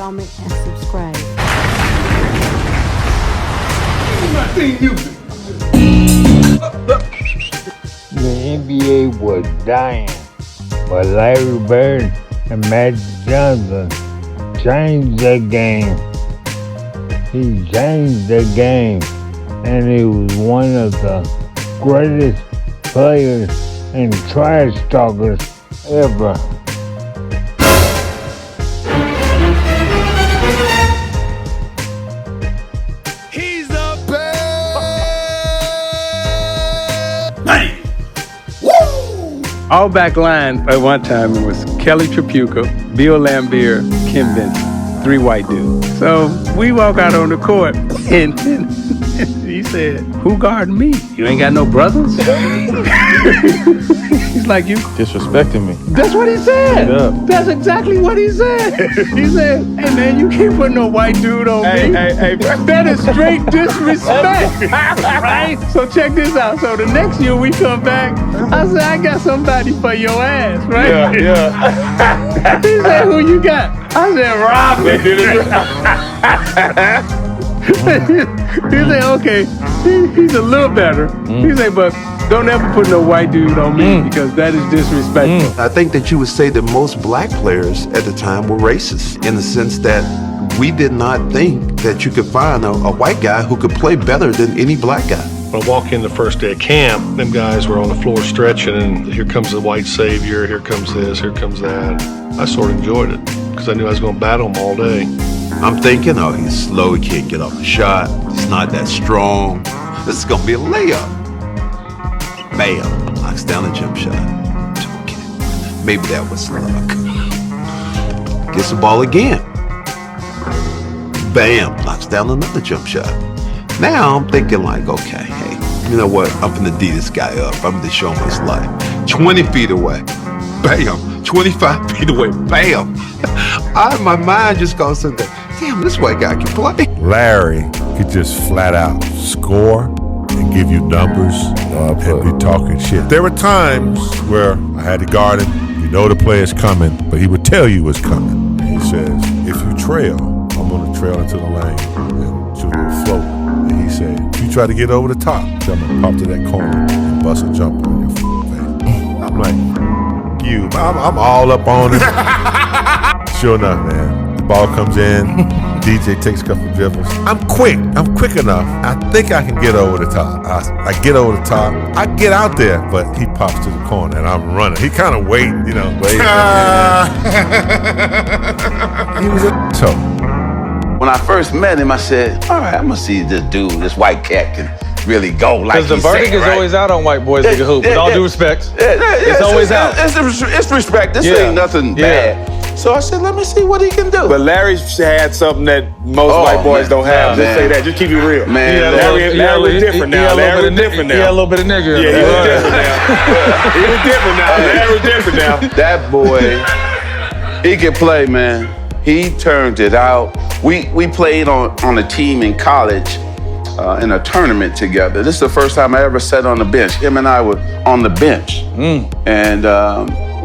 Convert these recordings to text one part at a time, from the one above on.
comment, and subscribe. The NBA was dying, but Larry Bird and Magic Johnson changed the game. He changed the game, and he was one of the greatest players and trash talkers ever. He's the best man. Woo! All back line at one time it was Kelly Tripucka, Bill Laimbeer, Ken Benson, three white dudes. So we walk out on the court and he said, "Who guarding me? You ain't got no brothers?" He's like, "You disrespecting me." That's what he said. Yeah. That's exactly what he said. He said, "Hey man, you can't put no white dude on me." Hey, That is straight disrespect. Right? So check this out. So the next year we come back, I said, "I got somebody for your ass," right? Yeah. He said, "Who you got?" I said, "Robin." He said, "Okay, he's a little better." He said, "But don't ever put no white dude on me because that is disrespectful." I think that you would say that most black players at the time were racist in the sense that we did not think that you could find a white guy who could play better than any black guy. When I walk in the first day of camp, them guys were on the floor stretching, and here comes the white savior, here comes this, here comes that. I sort of enjoyed it because I knew I was going to battle them all day. I'm thinking, oh, he's slow, he can't get off the shot, he's not that strong. This is going to be a layup. Bam, knocks down a jump shot. Okay. Maybe that was luck. Gets the ball again. Bam, knocks down another jump shot. Now I'm thinking like, okay, hey, you know what? I'm gonna D this guy up. I'm gonna show him his life. 20 feet away. Bam. 25 feet away. Bam. My mind just goes into, damn, this white guy can play. Larry could just flat out score and give you numbers and be talking shit. There were times where I had to guard him. You know the player's coming, but he would tell you it's coming. And he says, if you trail, I'm going to trail into the lane and shoot a little float. And he said, if you try to get over the top, I'm going to pop to that corner and bust a jumper on your face. I'm like, I'm all up on it. Sure enough, man. The ball comes in. DJ takes a couple of dribbles. I'm quick enough. I think I can get over the top. I get over the top. I get out there, but he pops to the corner and I'm running. He kind of waiting, He was so. When I first met him, I said, all right, I'm going to see this dude, this white cat can really go like Because the verdict is always out on white boys that can hoop. With all due respect, it's always out. It's respect. This ain't nothing bad. So I said, let me see what he can do. But Larry had something that most white boys don't have. Just say that. Just keep it real. Man, Larry was different now. Larry was different now. He had a little bit of nigger. Yeah, he was different now. Larry was different now. That boy, he can play, man. He turned it out. We played on a team in college in a tournament together. This is the first time I ever sat on the bench. Him and I were on the bench. And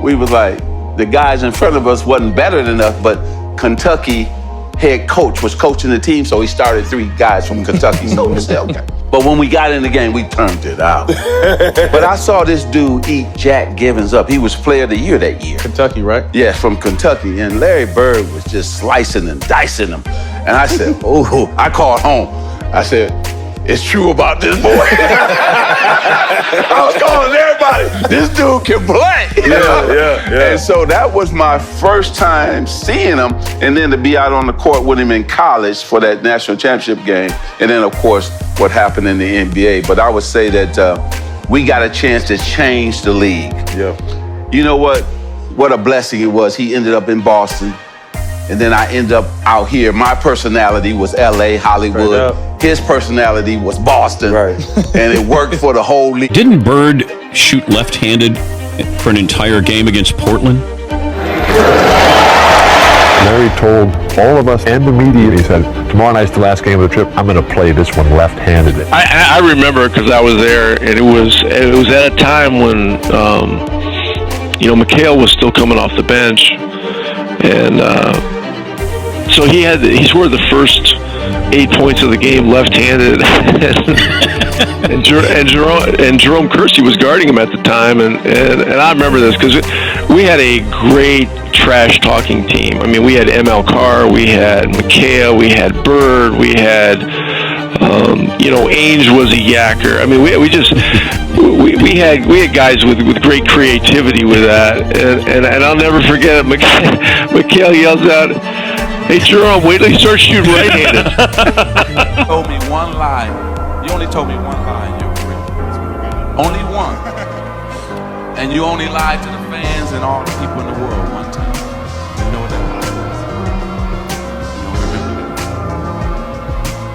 we was like, the guys in front of us wasn't better than us, but Kentucky head coach was coaching the team, so he started 3 guys from Kentucky. So we said, okay. But when we got in the game, we turned it out. But I saw this dude eat Jack Givens up. He was player of the year that year. Kentucky, right? Yes, from Kentucky. And Larry Bird was just slicing and dicing him. And I said, oh, I called home. I said, it's true about this boy. I was calling everybody, this dude can play. Yeah. And so that was my first time seeing him, and then to be out on the court with him in college for that national championship game, and then, of course, what happened in the NBA. But I would say that we got a chance to change the league. Yeah. You know what? What a blessing it was. He ended up in Boston. And then I ended up out here. My personality was LA, Hollywood. His personality was Boston. Right. And it worked for the whole league. Didn't Bird shoot left-handed for an entire game against Portland? Larry told all of us and the media, he said, tomorrow night's the last game of the trip. I'm going to play this one left-handed. I remember because I was there, and it was at a time when, McHale was still coming off the bench. And so he scored the first 8 points of the game left-handed, and Jerome Kersey was guarding him at the time, and I remember this because we had a great trash talking team. I mean, we had ML Carr, we had McHale, we had Bird, we had Ainge was a yacker. I mean, we had guys with great creativity with that, and I'll never forget it. McHale yells out, "Hey Jerome, wait till you start shooting right-handed." You told me one lie. You only told me one lie in your career. Only one. And you only lied to the fans and all the people in the world one time. You know what that lie was? You don't remember that?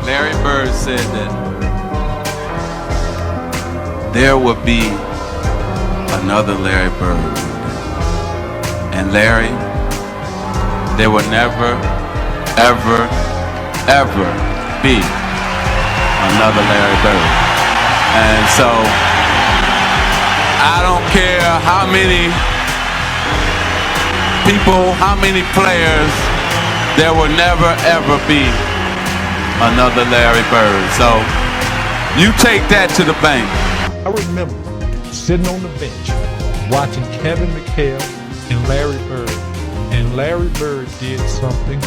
Larry Bird said that there would be another Larry Bird. And Larry, there would never, ever, ever be another Larry Bird. And so I don't care how many people, how many players, there will never ever be another Larry Bird. So you take that to the bank. I remember sitting on the bench watching Kevin McHale and Larry Bird. And Larry Bird did something,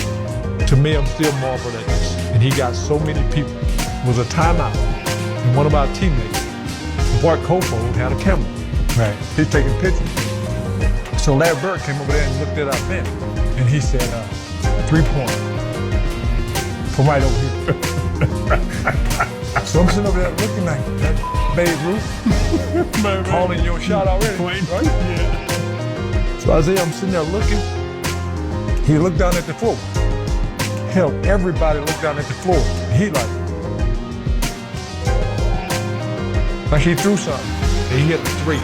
to me, I'm still marveled at this. And he got so many people. It was a timeout. And one of our teammates, Bart Kofold, had a camera. Right. He's taking pictures. So Larry Bird came over there and looked at our bench. And he said, 3-point. From right over here. So I'm sitting over there looking like that Babe Ruth. Calling your shot already. Right? Yeah. So Isaiah, I'm sitting there looking. He looked down at the floor. Hell, everybody looked down at the floor. He like he threw something. And he hit the 3.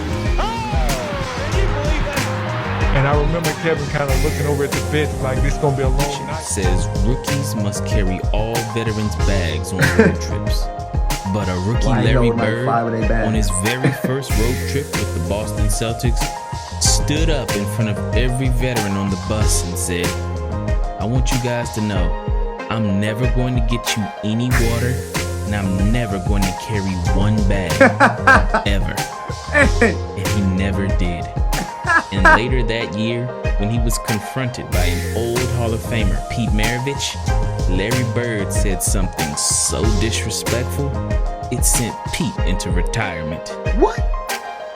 And I remember Kevin kind of looking over at the bench like this gonna be a long night. Says rookies must carry all veterans' bags on road trips. But a rookie Larry Bird, on his very first road trip with the Boston Celtics, stood up in front of every veteran on the bus and said, "I want you guys to know, I'm never going to get you any water, and I'm never going to carry one bag, ever." And he never did. And later that year, when he was confronted by an old Hall of Famer, Pete Maravich, Larry Bird said something so disrespectful, it sent Pete into retirement. What?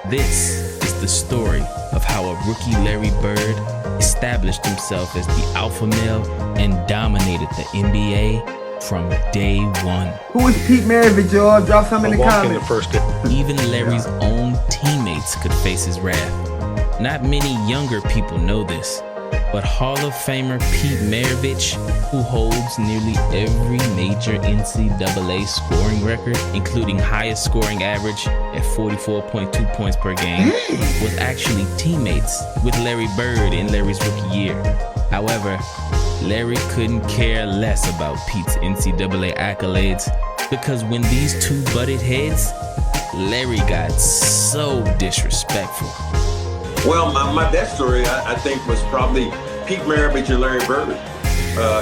This is the story of how a rookie Larry Bird established himself as the alpha male and dominated the NBA from day one. Who is Pete Maravich, y'all? Drop some in the comments. Even Larry's own teammates could face his wrath. Not many younger people know this, but Hall of Famer Pete Maravich, who holds nearly every major NCAA scoring record, including highest scoring average at 44.2 points per game, was actually teammates with Larry Bird in Larry's rookie year. However, Larry couldn't care less about Pete's NCAA accolades, because when these two butted heads, Larry got so disrespectful. Well, my best story, I think, was probably Pete Maravich and Larry Bird.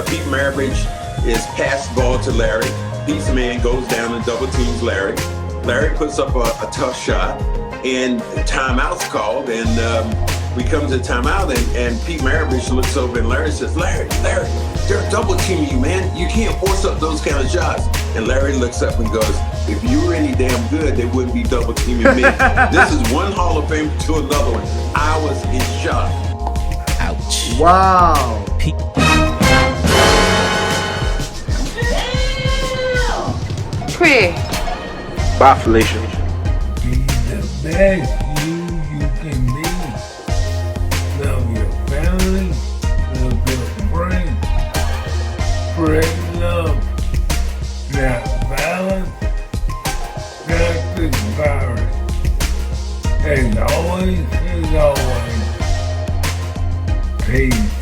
Pete Maravich is pass the ball to Larry. Pete's man goes down and double teams Larry. Larry puts up a tough shot, and timeout's called, and we come to timeout, and Pete Maravich looks over, and Larry says, Larry, they're double teaming you, man. You can't force up those kind of shots. And Larry looks up and goes, if you were any damn good, they wouldn't be double teaming me. This is one Hall of Fame to another one. I was in shock. Ouch. Wow. Pretty. Bye, Felicia. Be the best you can be. Love your family. Love your friends. Spread love. Not violence. Not the virus. As always, peace.